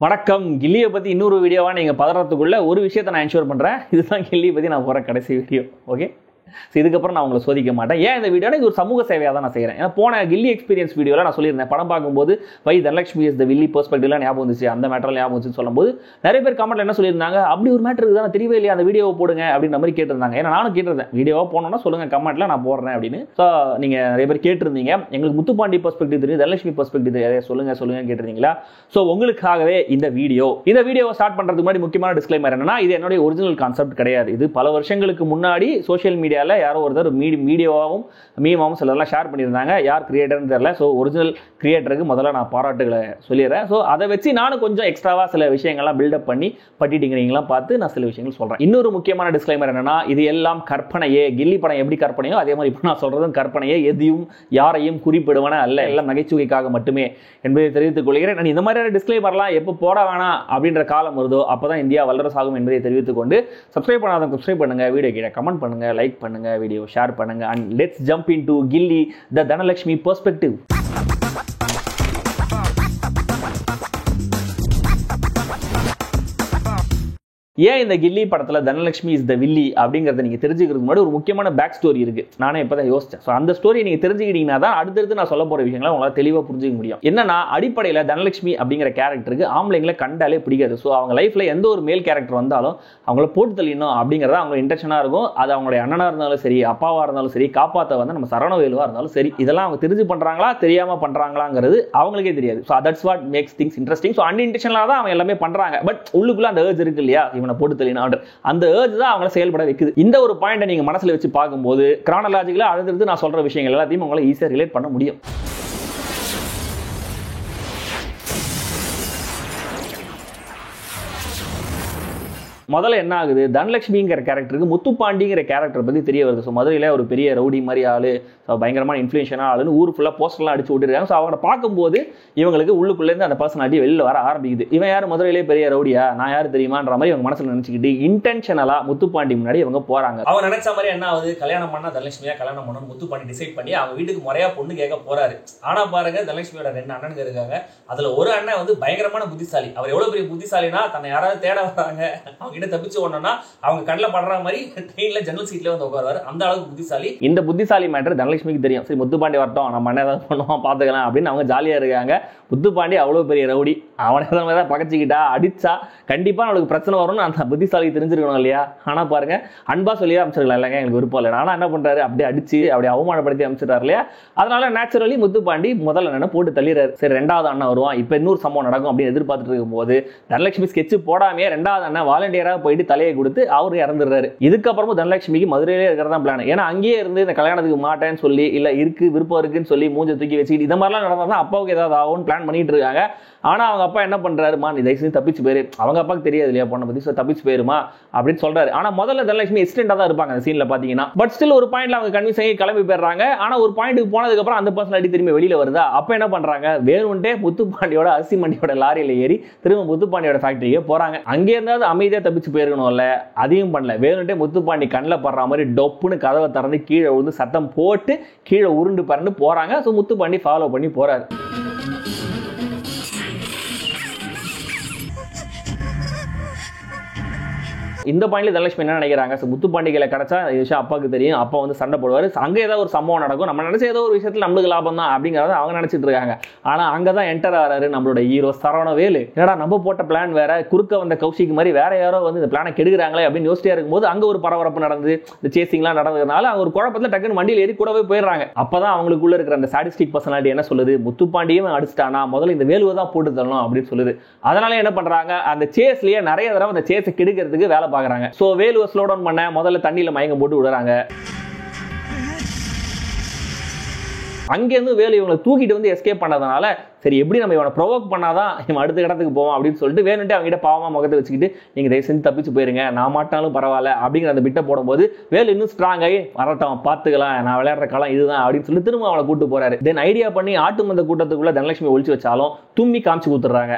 வணக்கம். கில்லியை பற்றி இன்னொரு வீடியோவாக நீங்கள் பதறதுக்குள்ள ஒரு விஷயத்தை நான் என்ஷூர் பண்ணுறேன். இதுதான் கில்லியை பற்றி நான் போகிற கடைசி வீடியோ. ஓகே, ஸோ இதுக்கப்புறம் நான் உங்களை சோதிக்க மாட்டேன். ஏன் இந்த வீடியோனா இது ஒரு சமூக சேவையாக தான் நான் செய்கிறேன். ஏன்னா போன கில்லி எக்ஸ்பீரியன்ஸ் வீடியோவில் நான் சொல்லியிருந்தேன், படம் பார்க்கும்போது வை தனலட்சுமி இஸ் த வில்லி பெர்ஸ்பெக்டிவ்லாம் ஞாபகம் வந்துச்சு, அந்த மேட்டரில் ஞாபகம் வந்துச்சுன்னு சொல்லும்போது நிறைய பேர் கமெண்ட்ல என்ன சொல்லியிருந்தாங்க, அப்படி ஒரு மேட்டர் இருக்குதான் தெரியவே இல்லையா, அந்த வீடியோவை போடுங்க அப்படின்ற மாதிரி கேட்டிருந்தாங்க. ஏன்னா நானும் கேட்டிருந்தேன், வீடியோவாக போனோன்னா சொல்லுங்கள் கமெண்ட்டில், நான் போடுறேன் அப்படின்னு. ஸோ நீங்கள் நிறைய பேர் கேட்டிருந்தீங்க, எங்களுக்கு முத்துப்பாண்டி பெர்ஸ்பெக்டிவ் தெரியும், தனலட்சுமி பெர்ஸ்பெக்டிவ் தெரியாது, சொல்லுங்க கேட்டிருந்தீங்களா. ஸோ உங்களுக்காகவே இந்த வீடியோவை ஸ்டார்ட் பண்ணுறதுக்கு முன்னாடி முக்கியமான டிஸ்க்ளைமர் என்னன்னா, இது என்னுடைய ஒரிஜினல் கான்செப்ட் கிடையாது. இது பல வருஷங்களுக்கு முன்னாடி சோஷியல் மீடியாவில் யாரோ ஒருத்தர் மீடியாவும் மீமாவும் சிலர்லாம் ஷேர் பண்ணியிருந்தாங்க. யார் கிரியேட்டர்னு தெரியல. ஸோ ஒரிஜினல் கிரியேட்டருக்கு முதல்ல நான் பாராட்டுகளை சொல்லிடுறேன். ஸோ அதை வச்சு நானும் கொஞ்சம் எக்ஸ்ட்ராவாக சில விஷயங்கள்லாம் பில்டப் பண்ணி பட்டிட்டிங்கிறீங்களாம் பார்த்து நான் சில விஷயங்கள் சொல்கிறேன். இன்னொரு முக்கியமான டிஸ்க்ளைமர் என்னன்னா, இது எல்லாம் கற்பனையே. கில்லி படம் எப்படி கற்பனையோ அதே மாதிரி இப்போ நான் சொல்கிறதும் கற்பனையே. எதையும் யாரையும் குறிப்பிடுவன அல்ல, எல்லாம் நகைச்சுவைக்காக மட்டுமே என்பதை தெரிவித்துக் கொள்கிறேன். நான் இந்த மாதிரியான டிஸ்க்ளைமர்லாம் எப்போ போட வேணாம் அப்படின்ற காலம் வருதோ அப்போ தான் இந்தியா வல்லரசாகும் என்பதை தெரிவித்துக் கொண்டு, சப்ஸ்கிரைப் பண்ணாதவங்க சப்ஸ்கிரைப் பண்ணுங்க, வீடியோ கீழே கமெண்ட் பண்ணுங்க, லைக் பண்ணுங்க, வீடியோ ஷேர் பண்ணுங்க. and let's jump into Gilli the Dhanalakshmi perspective. ஏன் இந்த கில்லி படத்தில் தனலட்சுமி இஸ் த வில்லி அப்படிங்கிறத நீங்கள் தெரிஞ்சுக்கிறதுக்கு முன்னாடி ஒரு முக்கியமான பேக் ஸ்டோரி இருக்குது. நானே இப்போ தான் யோசித்தேன். ஸோ அந்த ஸ்டோரியை நீங்கள் தெரிஞ்சுக்கிட்டீங்கன்னா தான் அடுத்தடுத்து நான் சொல்ல போகிற விஷயங்களை உங்களால் தெளிவாக புரிஞ்சுக்க முடியும். என்னன்னா, அடிப்படையில் தனலட்சுமி அப்படிங்கிற கேரக்டருக்கு ஆம்பளைங்களை கண்டாலே பிடிக்காது. ஸோ அவங்க லைஃப்பில் எந்த ஒரு மேல் கேரக்டர் வந்தாலும் அவங்கள போட்டு தள்ளிடணும் அப்படிங்கிறத அவங்க இன்டென்ஷனாக இருக்கும். அது அவங்களுடைய அண்ணனாக இருந்தாலும் சரி, அப்பாவாக இருந்தாலும் சரி, காப்பாற்ற வந்து நம்ம சரணவேலுவாக இருந்தாலும் சரி, இதெல்லாம் அவங்க தெரிஞ்சு பண்ணுறாங்களா தெரியாமல் பண்ணுறாங்களாங்கிறது அவங்களுக்கே தெரியாது. So that's what makes things interesting. So அன்இன்டென்ஷனாக தான் அவங்க எல்லாமே பண்ணுறாங்க. பட் உள்ளுக்குள்ள அந்த ஏர்ஜ் இருக்கு இல்லையா, போட்டு தள்ளினான், அந்த ஏர்ஜ் தான் அவங்களை செயல்பட வைக்குது. இந்த ஒரு பாயிண்டை நீங்க மனசுல வச்சு பார்க்கும்போது கிரானலாஜிக்கலா அடுத்தடுத்து நான் சொல்ற விஷயங்கள் எல்லாத்தையும் உங்களை ஈஸியா ரிலேட் பண்ண முடியும். முதல்ல என்ன ஆகுது, தனலட்சுமிங்கிற கேரக்டருக்கு முத்துப்பாண்டிங்கிற கேரக்டர் பற்றி தெரிய வருது. ஸோ மதுரையில் ஒரு பெரிய ரவுடி மாதிரி ஆளு, பயங்கரமான இன்ஃப்ளூயன்ஷனாக ஆளுன்னு ஊர் ஃபுல்லாக போஸ்டர்லாம் அடிச்சு விட்டுருக்காங்க. ஸோ அவங்களை பார்க்கும்போது இவங்களுக்கு உள்ளுக்குள்ளேருந்து அந்த பர்சனாலிட்டி வெளியில் வர ஆரம்பிக்குது. இவன் யார், மதுரையிலே பெரிய ரவுடியா, நான் யார் தெரியுமான்ற மாதிரி இவங்க மனசில் நினச்சிக்கிட்டு இன்டென்ஷனலாக முத்துப்பாண்டி முன்னாடி இவங்க போகிறாங்க. அவங்க நினைச்ச மாதிரி என்ன ஆகுது, கல்யாணம் பண்ணால் தனலட்சுமியா கல்யாணம் பண்ணணும் முத்துப்பாண்டி டிசைட் பண்ணி அவங்க வீட்டுக்கு முறையாக பொண்ணு கேட்க போறாரு. ஆனால் பாருங்க, தனலட்சுமியோட 2 அண்ணனுங்க இருக்காங்க. அதில் ஒரு அண்ணன் வந்து பயங்கரமான புத்திசாலி. அவர் எவ்வளோ பெரிய புத்திசாலினா, தன்னை யாராவது தேட வராங்க, அவங்க கிட்ட தப்பிச்சு ஓடணும்னா அவங்க கண்ணில் படுற மாதிரி ட்ரெயின்ல ஜன்னல் சீட்ல வந்து உட்காருவாரு. அந்த அளவுக்கு புத்திசாலி. இந்த புத்திசாலி மேட்டர் தனலட்சுமிக்கு தெரியும். சரி, முத்துப்பாண்டி வரட்டும், நம்ம என்ன ஏதாவது பண்ணுவோம் பார்த்துக்கலாம் அப்படின்னு அவங்க ஜாலியா இருக்காங்க. முத்துப்பாண்டி அவ்வளோ பெரிய ரவுடி, அவனை தான் பகச்சிக்கிட்டா அடிச்சா கண்டிப்பா அவளுக்கு பிரச்சனை வரும்னு அந்த புத்திசாலி தெரிஞ்சிருக்கணும் இல்லையா. ஆனா பாருங்க, அன்பா சொல்லி அமைச்சிருக்கலாம், இல்லைங்க எங்களுக்கு விருப்பம் இல்லை. ஆனா என்ன பண்றாரு, அப்படியே அடிச்சு அப்படியே அவமானப்படுத்தி அமைச்சிட்டாரு இல்லையா. அதனால நேச்சுரலி முத்துப்பாண்டி முதல்ல என்ன போட்டு தள்ளிடுறாரு. சரி, 2வது அண்ணன் வருவான், இப்போ இன்னொரு சம்பவம் நடக்கும் அப்படின்னு எதிர்பார்த்துட்டு இருக்கும் போது தனலட்சுமி ஸ்கெட்ச் போடாமே 2வது அண்ணன் வாலண்டியராக போயிட்டு தலையை கொடுத்து அவரு இறந்துடுறாரு. இதுக்கப்புறமும் தனலட்சுமிக்கு மதுரையிலே இருக்கிறதா பிளான். ஏன்னா அங்கேயே இருந்து இந்த கல்யாணத்துக்கு மாட்டேன்னு சொல்லி, இல்ல இருக்கு விருப்பம் இருக்குன்னு சொல்லி மூஞ்ச தூக்கி வச்சுக்கிட்டு இந்த மாதிரிலாம் நடந்தா அப்பாவுக்கு ஏதாவது ஆகும்னு பிளான் பண்ணிட்டு இருக்காங்க. ஆனா அவங்க அப்பா என்ன பண்றாருமா, நீ தயவு செஞ்சு தப்பிச்சு போயிரு, அவங்க அப்பாவுக்கு தெரியாது இல்லையா பொண்ணை பத்தி, தப்பிச்சு போயிருமா அப்படின்னு சொல்றாரு. ஆனா முதல்ல தனலட்சுமி எக்ஸ்டெண்டா தான் இருப்பாங்க அந்த சீன்ல பாத்தீங்கன்னா. பட் ஸ்டில் ஒரு பாயிண்ட்ல அவங்க கன்வின்ஸ் ஆகி கிளம்பி போயிடுறாங்க. ஆனா ஒரு பாயிண்ட்டுக்கு போனதுக்கு அப்புறம் அந்த பர்சனாலிட்டி திரும்பி வெளியில வருதா. அப்ப என்ன பண்றாங்க, வேணும்ட்டே முத்துப்பாண்டியோட அரிசி மண்டியோட லாரியில ஏறி திரும்ப முத்துப்பாண்டியோட ஃபேக்டரியே போறாங்க. அங்கே இருந்தாவது அமைதியா தப்பிச்சு போயிருக்கணும்ல, அதையும் பண்ணல. வேணும்ட்டே முத்துப்பாண்டி கண்ணில் படுற மாதிரி டொப்புன்னு கதவை திறந்து கீழே விழுந்து சத்தம் போட்டு கீழே உருண்டு பறந்து போறாங்க. ஸோ முத்துப்பாண்டி ஃபாலோ பண்ணி போறாரு. இந்த பாயிண்ட்ல தனலட்சுமி என்ன நினைக்கிறாங்க, முத்துப்பாண்டிகளை கிடைச்சா விஷயம் அப்பாவுக்கு தெரியும், அப்பா வந்து சண்டை போடுவாரு, அங்கே ஏதாவது ஒரு சம்பவம் நடக்கும், நம்ம நினைச்ச ஏதோ ஒரு விஷயத்துல நம்மளுக்கு லாபம் தான் அப்படிங்கிறத அவங்க நினைச்சிட்டு இருக்காங்க. ஆனா அங்கதான் என்டர் ஆறாரு நம்மளோட ஹீரோ சரவணவேலு. என்னடா நம்ம போட்ட பிளான் வேற, குறுக்க வந்த கௌஷிக் மாதிரி வேற யாரோ வந்து இந்த பிளானை கெடுக்கிறாங்களே அப்படின்னு யோசிச்சியா இருக்கும்போது அங்க ஒரு பரபரப்பு நடந்து இந்த சேசிங்லாம் நடந்ததுனால அவங்க ஒரு குழப்பத்துல டக்குன்னு வண்டியில் ஏறி கூடவே போயிடுறாங்க. அப்பதான் அவங்களுக்குள்ள இருக்கிற அந்த சாடிஸ்டிக் பர்சனாலிட்டி என்ன சொல்லுது, முத்துப்பாண்டியும் அடிச்சிட்டானா முதல்ல இந்த வேலுவை தான் போட்டு தரணும் அப்படின்னு சொல்லுது. அதனால என்ன பண்றாங்க, அந்த சேஸ்லயே நிறைய தடவை அந்த சேஸை கெடுக்கிறதுக்கு வேலை பார்க்கறாங்க. சோ வேலுவை ஸ்லோ டவுன் பண்ண முதல்ல தண்ணியில மயக்கம் போட்டு விடுறாங்க. அங்கேருந்து வேலு இவங்களை தூக்கிட்டு வந்து எஸ்கேப் பண்ணதுனால சரி எப்படி நம்ம இவனை ப்ரொவோக் பண்ணாதான் இவன் அடுத்த இடத்துக்கு போவோம் அப்படின்னு சொல்லிட்டு வேணுன்ட்டு அவங்க கிட்ட பாவமா முகத்தை வச்சுக்கிட்டு நீங்க தயவு செஞ்சு தப்பிச்சு போயிருங்க, நான் மாட்டாலும் பரவாயில்ல அப்படிங்கிற அந்த பிட்டை போடும்போது வேலு இன்னும் ஸ்ட்ராங் ஆகி வரட்டும் பார்த்துக்கலாம், நான் விளையாடுற காலம் இதுதான் அப்படின்னு சொல்லி திரும்ப அவனை கூட்டு போறாரு. தென் ஐடியா பண்ணி ஆட்டு மந்த கூட்டத்துக்குள்ள தனலட்சுமி ஒழிச்சு வச்சாலும் தும்மி காமிச்சு கொடுத்துறாங்க.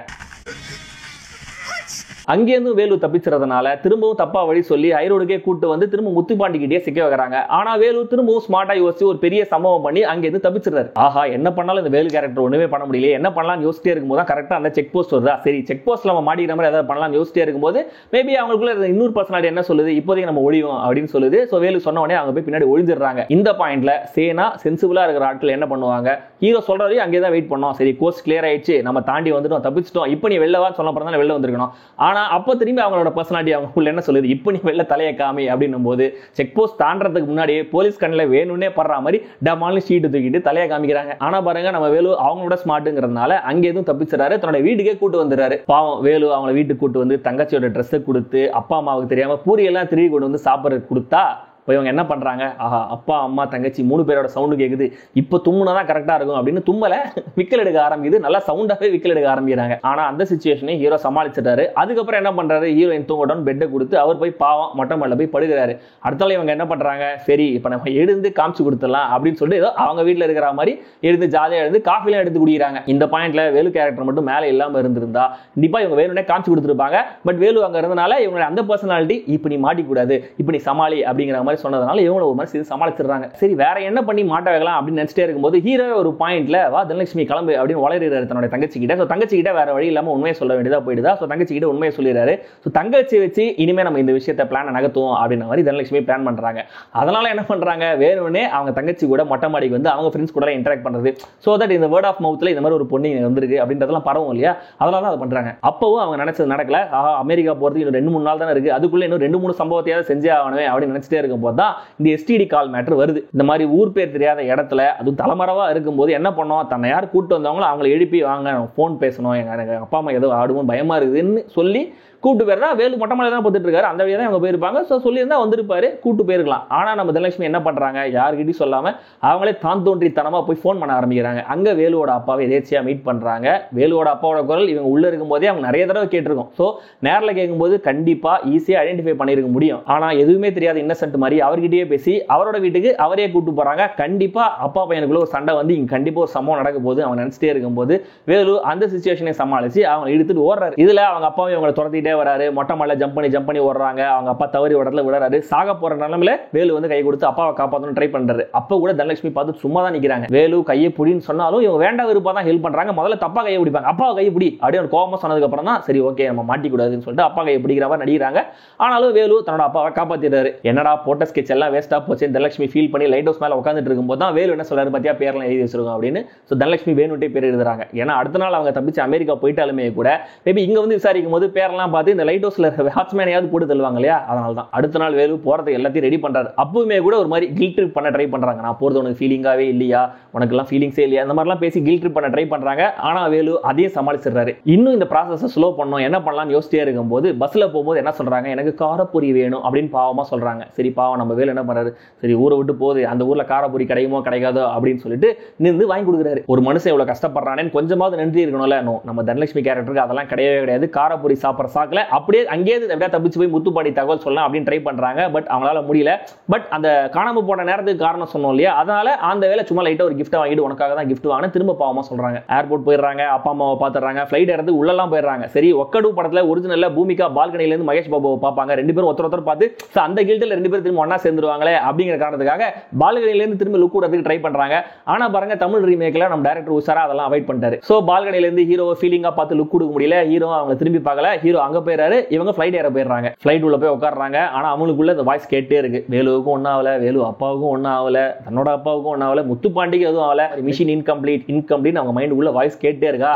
அங்கேருந்து வேலு தப்பிச்சுறதுனால திரும்பவும் தப்பா வழி சொல்லி ஹைரோடுக்கே கூட்டு வந்து திரும்ப முத்துப்பாண்டிக்கிட்டே சிக்க வைக்கிறாங்க. ஆனா வேலு திரும்பவும் ஸ்மார்ட்டா யோசிச்சு ஒரு பெரிய சம்பவம் பண்ணி அங்கேருந்து தப்பிச்சிடுறாரு. ஆஹா, என்ன பண்ணாலும் இந்த வேலு கேரக்டர் ஒண்ணுமே பண்ண முடியல, என்ன பண்ணலாம் யோசிச்சிட்டே இருக்கும்போது கரெக்டா அந்த செக் போஸ்ட் வருதா, சரி செக் போஸ்ட்ல நம்ம மாட்டிக்கிற மாதிரி ஏதாவது பண்ணலாம் யோசிச்சிட்டே இருக்கும்போது மேபி அவங்களுக்குள்ள இன்னொரு பர்சனாலிட்டி என்ன சொல்லுது, இப்போதைக்கு நம்ம ஒழிவோம் அப்படின்னு சொல்லுது. சோ வேலு சொன்ன உடனே அவங்க போய் பின்னாடி ஒழிஞ்சிடுறாங்க. இந்த பாயிண்ட்ல சேனா சென்சிபிளா இருக்கிற ஆட்கள் என்ன பண்ணுவாங்க, ஹீரோ சொல்றது அங்கே தான் வெயிட் பண்ணோம், சரி கோஸ்ட் கிளியர் ஆயிடுச்சு, நம்ம தாண்டி வந்துட்டோம், தப்பிச்சிட்டோம், இப்போ நீ வெளில சொன்ன அப்புறம் தான் வெளில வந்திருக்கணும். ஆனா அப்போ திரும்பி அவங்களோட பர்சனாலிட்டி அவங்களுக்குள்ள என்ன சொல்லுது, இப்போ நீ வெளில தலையை காமி அப்படின்னும் போது செக் போஸ்ட் தாண்டறதுக்கு முன்னாடியே போலீஸ் கண்ணில் வேணும்னே படுற மாதிரி டமாலும் ஷீட்டு தூக்கிட்டு தலையை காமிக்கிறாங்க. ஆனா பாருங்க நம்ம வேலு அவங்களோட ஸ்மார்ட்டுங்கிறதுனால அங்கே எதுவும் தப்பிச்சிடறாரு, தன்னோட வீட்டுக்கே கூட்டு வந்துடுறாரு. பாவம் வேலு அவங்கள வீட்டுக்கு கூட்டு வந்து தங்கச்சியோட ட்ரெஸ்ஸை கொடுத்து அப்பா அம்மாவுக்கு தெரியாம பூரி எல்லாம் திரும்பி கொண்டு வந்து சாப்பிட்றது கொடுத்தா இப்போ இவங்க என்ன பண்றாங்க, ஆஹா அப்பா அம்மா தங்கச்சி 3 பேரோட சவுண்டு கேட்குது, இப்போ தும்முனா தான் கரெக்டா இருக்கும் அப்படின்னு தும்மல விக்கல் எடுக்க ஆரம்பிக்குது. நல்லா சவுண்டாவே விக்கல் எடுக்க ஆரம்பிக்கிறாங்க. ஆனா அந்த சிச்சுவேஷனை ஹீரோ சமாளிச்சிட்டாரு. அதுக்கப்புறம் என்ன பண்றாரு, ஹீரோயின் தூங்கட்டும் பெட்டை கொடுத்து அவர் போய் பாவம் மொட்டை மேல போய் படுகிறாரு. அடுத்தால இவங்க என்ன பண்றாங்க, சரி இப்போ நம்ம எழுந்து காமிச்சு கொடுத்துடலாம் அப்படின்னு சொல்லிட்டு ஏதோ அவங்க வீட்டில் இருக்கிற மாதிரி எழுந்து ஜாலியாக எழுந்து காஃபிலாம் எடுத்து குடிக்கிறாங்க. இந்த பாயிண்ட்ல வேலு கேரக்டர் மட்டும் மேலே இல்லாம இருந்திருந்தா கண்டிப்பா இவங்க வேணும்னே காமிச்சு கொடுத்துருப்பாங்க. பட் வேலு அங்க இருந்தனால இவங்க அந்த பர்சனாலிட்டி இப்போ நீ மாட்டிக்கூடாது, இப்போ நீ சமாளி அப்படிங்கிற மாதிரி சொன்னதுனால இவங்க ஒரு மாதிரி சமாளிச்சிடுறாங்க. சரி வேற என்ன பண்ணி மாட்ட வைக்கலாம் அப்படின்னு நினைச்சிட்டே இருக்கும்போது ஹீரோ ஒரு பாயிண்ட்ல வா தனலட்சுமி கிளம்பு அப்படின்னு வளர்றாரு தன்னோட தங்கச்சி கிட்ட. ஸோ தங்கச்சி கிட்ட வேற வழி இல்லாம உண்மையை சொல்ல வேண்டியதா போயிடுதா. ஸோ தங்கச்சி கிட்ட உண்மையை சொல்லிடுறாரு. ஸோ தங்கச்சி வச்சு இனிமே நம்ம இந்த விஷயத்தை பிளான் நகர்த்துவோம் அப்படின்ற மாதிரி தனலட்சுமி பிளான் பண்றாங்க. அதனால என்ன பண்றாங்க, வேணும்னே அவங்க தங்கச்சி கூட மொட்டை மாடிக்கு வந்து அவங்க ஃப்ரெண்ட்ஸ் கூட இன்டராக்ட் பண்றது. ஸோ தட் இந்த வேர்ட் ஆஃப் மவுத்ல இந்த மாதிரி ஒரு பொண்ணு வந்திருக்கு அப்படின்றதெல்லாம் பரவும் இல்லையா, அதனால தான் அதை பண்றாங்க. அப்பவும் அவங்க நினைச்சது நடக்கல. அமெரிக்கா போறதுக்கு இன்னும் 2-3 நாள் தான் இருக்கு, அதுக்குள்ள இன்னும் 2-3 சம்பவத்தையாவது செஞ்சே ஆகணுமே அப்படின்னு நினைச்சிட்டே இருக்கும் போது தான் இந்த எஸ்டிடி கால் மேட்டர் வருது. இந்த மாதிரி ஊர் பேர் தெரியாத இடத்துல அதுவும் தலைமறைவா இருக்கும்போது என்ன பண்ணோம், தன்னை யார் கூட்டு வந்தவங்களோ அவங்களை எழுப்பி வாங்க போன் பேசணும், எங்க அப்பா அம்மா ஏதோ ஆடுவோம் பயமா இருக்குதுன்னு சொல்லி கூட்டு போயிருந்தா வேலு மொட்டை மேலே தான் பார்த்துட்டு இருக்காரு, அந்த வழியாக தான் அவங்க போயிருப்பாங்க. ஸோ சொல்லியிருந்தா வந்திருப்பாரு, கூட்டு போயிருக்கலாம். ஆனால் நம்ம தனலட்சுமி என்ன பண்றாங்க, யாருக்கிட்டையும் சொல்லாம அவங்களே தான் தோன்றித்தனமா போய் ஃபோன் பண்ண ஆரம்பிக்கிறாங்க. அங்க வேலுவோட அப்பாவை எதேச்சியா மீட் பண்றாங்க. வேலுவோட அப்பாவோட குரல் இவங்க உள்ள இருக்கும் போதே அவங்க நிறைய தடவை கேட்டிருக்கோம். ஸோ நேரில் கேட்கும்போது கண்டிப்பா ஈஸியா ஐடென்டிஃபை பண்ணிருக்க முடியும். ஆனா எதுவுமே தெரியாத இன்னசென்ட் மாதிரி அவர்கிட்டயே பேசி அவரோட வீட்டுக்கு அவரே கூட்டு போறாங்க. கண்டிப்பா அப்பா பையனுக்குள்ள ஒரு சண்டை வந்து இங்க கண்டிப்பா ஒரு சம்பவம் நடக்க போது அவன் நினைச்சிட்டே இருக்கும்போது வேலு அந்த சிச்சுவேஷனை சமாளிச்சு அவங்க இழுத்துட்டு ஓடுறாரு. இதுல அவங்க அப்பாவை அவங்களை துரத்திட்டே வராரு, மொட்டை மலை ஜம்ப் பண்ணி ஓடுறாங்க. அவங்க அப்பா தவறி இடத்துல விடுறாரு. சாக போற நிலைமையில வேலு வந்து கை கொடுத்து அப்பாவை காப்பாற்றணும் ட்ரை பண்றாரு. அப்ப கூட தனலட்சுமி பார்த்து சும்மா தான் நிக்கிறாங்க. வேலு கையை பிடின்னு சொன்னாலும் இவங்க வேண்டாம் விருப்பம் தான் ஹெல்ப் பண்றாங்க. முதல்ல தப்பா கையை பிடிப்பாங்க, அப்பாவை கையை பிடி அப்படின்னு கோபமா சொன்னதுக்கு அப்புறம் தான் சரி ஓகே நம்ம மாட்டிக்கூடாதுன்னு சொல்லிட்டு அப்பா கையை பிடிக்கிற மாதிரி நடிக்கிறாங்க. ஆனாலும் வேலு தன்னோட அப்பாவை காப்பாத்திடுறாரு. என்னடா போட்ட ஸ்கெட்ச் எல்லாம் வேஸ்டா போச்சு தனலட்சுமி ஃபீல் பண்ணி லைட் ஹவுஸ் மேல உட்காந்துட்டு இருக்கும்போது தான் வேலு என்ன சொல்றாரு, பத்தியா பேர்லாம் எழுதி வச்சிருக்கோம் அப்படின்னு. தனலட்சுமி வேணுட்டே பேர் எழுதுறாங்க. ஏன்னா அடுத்த நாள் அவங்க தப்பிச்சு அமெரிக்கா போயிட்டாலுமே கூட மேபி இங்க வந்து விசாரிக்கும் போது பேரெல்லாம் பார்த்து இந்த லைட் ஹவுஸ்ல வாட்ச்மேனையாவது போட்டு தள்ளுவாங்க இல்லையா, அதனால தான் அடுத்த நாள் வேலு போறதுக்கு எல்லாத்தையும் ரெடி பண்றாரு. அப்பவுமே கூட ஒரு மாதிரி கில்ட் ட்ரிப் பண்ண ட்ரை பண்றாங்க. நான் போறது உனக்கு ஃபீலிங்காவே இல்லையா, உனக்கு எல்லாம் ஃபீலிங்ஸே இல்லையா, அந்த மாதிரிலாம் பேசி கில்ட் ட்ரிப் பண்ண ட்ரை பண்றாங்க. ஆனா வேலு அதையும் சமாளிச்சிடுறாரு. இன்னும் இந்த ப்ராசஸை ஸ்லோ பண்ணணும், என்ன பண்ணலாம்னு யோசிச்சிட்டே இருக்கும்போது பஸ்ல போகும்போது என்ன சொல்றாங்க, எனக்கு காரப்பொரி வேணும் அப்படின்னு பாவமா சொல்றாங்க. சரி பாவம் நம்ம வேலு என்ன பண்றாரு, சரி ஊரை விட்டு போகுது அந்த ஊர்ல காரப்பொரி கிடைக்குமோ கிடைக்காதோ அப்படின்னு சொல்லிட்டு நின்று வாங்கி கொடுக்குறாரு. ஒரு மனுஷன் எவ்வளவு கஷ்டப்படுறானேன்னு கொஞ்சமாவது நன்றி இருக்கணும்ல. நம்ம தனலட்சுமி கேரக்டருக்கு அதெல்லாம் கிடையவே கிடையாது. காரப்பொரி சாப்பிட்ற சாக்கில் அப்படியே அங்கேயே தப்பிச்சு போய் முத்துப்பாண்டி தகவல் சொல்லலாம் அப்படின்னு ட்ரை பண்றாங்க. பட் அவங்களால முடியல. பட் அந்த காணாம போன நேரத்துக்கு காரணம் சொன்னோம் இல்லையா, அதனால அந்த வேலை சும்மா லைட்டா ஒரு கிஃப்ட் வாங்கிட்டு உனக்காக தான் கிஃப்ட் வாங்க திரும்ப பாவமா சொல்றாங்க. ஏர்போர்ட் போயிடுறாங்க, அப்பா அம்மாவை பாத்துறாங்க, ஃபிளைட் இறந்து உள்ளெல்லாம் போயிடுறாங்க. சரி ஒக்கடு படத்துல ஒரிஜினல்ல பூமிகா பால்கனில இருந்து மகேஷ் பாபுவை பார்ப்பாங்க. 2 பேரும் ஒருத்தர் பார்த்து அந்த கில்ட்ல 2 பேரும் திரும்ப ஒண்ணா சேர்ந்துருவாங்களே அப்படிங்கிற காரணத்துக்காக பால்கனில இருந்து திரும்ப லுக் விடுறதுக்கு ட்ரை பண்றாங்க. ஆனா பாருங்க தமிழ் ரீமேக்ல நம்ம டைரக்டர் உஷாரா அதெல்லாம் அவாய்ட் பண்ணிட்டாரு. சோ பால்கனில இருந்து ஹீரோவை ஃபீலிங்கா பார்த்து லுக் கொடுக்க முடியல. ஹீரோ அவங்க திரும்பி பார்க்கல. ஹீரோ அங்க போயிறாரு, இவங்க ஃபிளைட் ஏற போயிடுறாங்க. ஃபிளைட் உள்ள போய் உட்கார்றாங்க. ஆனா அவங்களுக்குள்ள இந்த வாய்ஸ் கேட்டே இருக்கு, வேலுவுக்கும் ஒன்னும் ஆகல, வேலு அப்பாவுக்கும் ஒன்னும் ஆகல, தன்னோட அப்பாவுக்கும் ஒன்னும் ஆகல, முத்துப்பாண்டிக்கு எதுவும் ஆகல, மிஷின் இன்கம்ப்ளீட் அவங்க மைண்டுக்குள்ள வாய்ஸ் கேட்டே இருக்கா.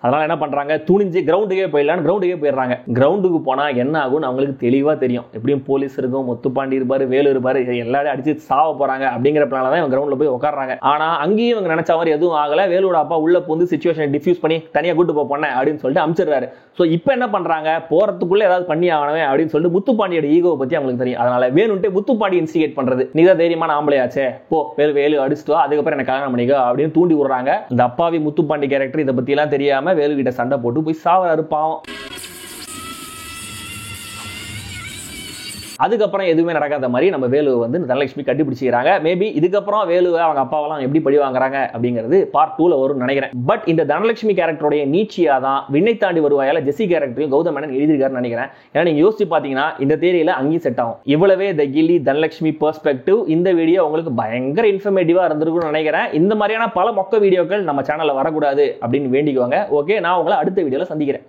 அதனால என்ன பண்றாங்க, துணிஞ்சு கிரவுண்டுக்கே போயிடலான்னு கிரவுண்டுக்கே போயிடுறாங்க. கிரவுண்டுக்கு போனா என்ன ஆகும்னு அவங்களுக்கு தெளிவா தெரியும். எப்படியும் போலீஸ் இருக்கும், முத்துப்பாண்டி இருப்பாரு, வேலு இருப்பாரு, எல்லாரும் அடிச்சு சாவ போறாங்க அப்படிங்கிற பிளான தான் இவங்க கிரவுண்ட்ல போய் உட்கார்றாங்க. ஆனா அங்கேயும் இவங்க நினைச்ச மாதிரி எதுவும் ஆகல. வேலோட அப்பா உள்ள வந்து சிச்சுவேஷன் டிஃப்யூஸ் பண்ணி தனியா கூட்டு போன அப்படின்னு சொல்லிட்டு அனுப்பிச்சிடுறாரு. சோ இப்போ என்ன பண்றாங்க, போறதுக்குள்ள ஏதாவது பண்ணி ஆகணுமே அப்படின்னு சொல்லிட்டு முத்துப்பாண்டியோட ஈகோ பத்தி அவங்களுக்கு தெரியும். அதனால வேணும்ட்டு முத்துப்பாண்டி இன்ஸ்டிகேட் பண்றது, நீதான் தைரியமான ஆம்பளையாச்சே போ வேலு அடிச்சுட்டு அதுக்கப்புறம் என்ன கல்யாணம் பண்ணிக்கோ அப்படின்னு தூண்டி விடுறாங்க. இந்த அப்பாவி முத்துப்பாண்டி கேரக்டர் இதை பத்தி எல்லாம் தெரியாம வேலு கிட்ட சண்டை போட்டு போய் சாவறாரு பாவம். அதுக்கப்புறம் எதுவுமே நடக்காத மாதிரி நம்ம வேலுவை வந்து தனலட்சுமி கண்டுபிடிச்சிக்கிறாங்க. மேபி இதுக்கப்புறம் வேலுவை அவங்க அப்பாவெல்லாம் எப்படி பழி வாங்குறாங்க அப்படிங்கிறது பார்ட் 2ல வரும்னு நினைக்கிறேன். பட் இந்த தனலட்சுமி கேரக்டருடைய நீட்சியா தான் விண்ணை தாண்டி வருவாயால ஜெசி கேரக்டரையும் கௌதம் மேனன் எழுதியிருக்காருன்னு நினைக்கிறேன். ஏன்னா நீங்க யோசிச்சு பாத்தீங்கன்னா இந்த தேரியில அங்கேயும் செட் ஆகும். இவ்வளவே த கில்லி தனலட்சுமி பெர்ஸ்பெக்டிவ் இந்த வீடியோ உங்களுக்கு பயங்கர இன்ஃபர்மேட்டிவா இருந்திருக்கும்னு நினைக்கிறேன். இந்த மாதிரியான பல மொக்க வீடியோக்கள் நம்ம சேனல்ல வரக்கூடாது அப்படின்னு வேண்டிக்குவாங்க. ஓகே, நான் உங்களை அடுத்த வீடியோல சந்திக்கிறேன்.